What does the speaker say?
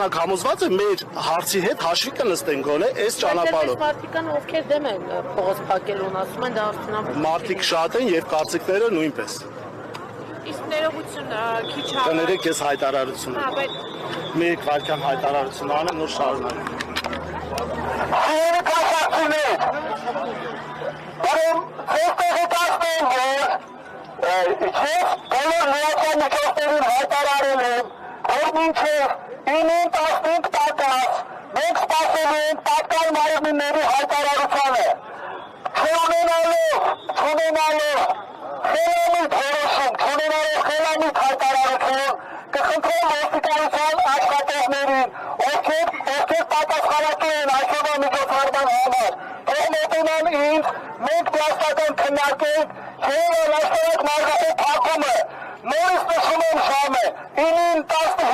ժամանակ համոզված եմ մեր հարցի հետ հաշվի կնստեն գոնե այս ճանապարհով։ Մարդիկ կան, ովքեր դեմ են փողոց փակելուն, ասում են դա արդյունավետ։ Մարդիկ շատ են եւ կարծիքները նույնպես։ Իսկ ներողություն քիչ Կներեք ես հայտարարություն։ Հա, բայց Մի վայրկյան հայտարարություն անեմ, նոր շարունակեմ։ Նորից նշում եմ ժամը 9:15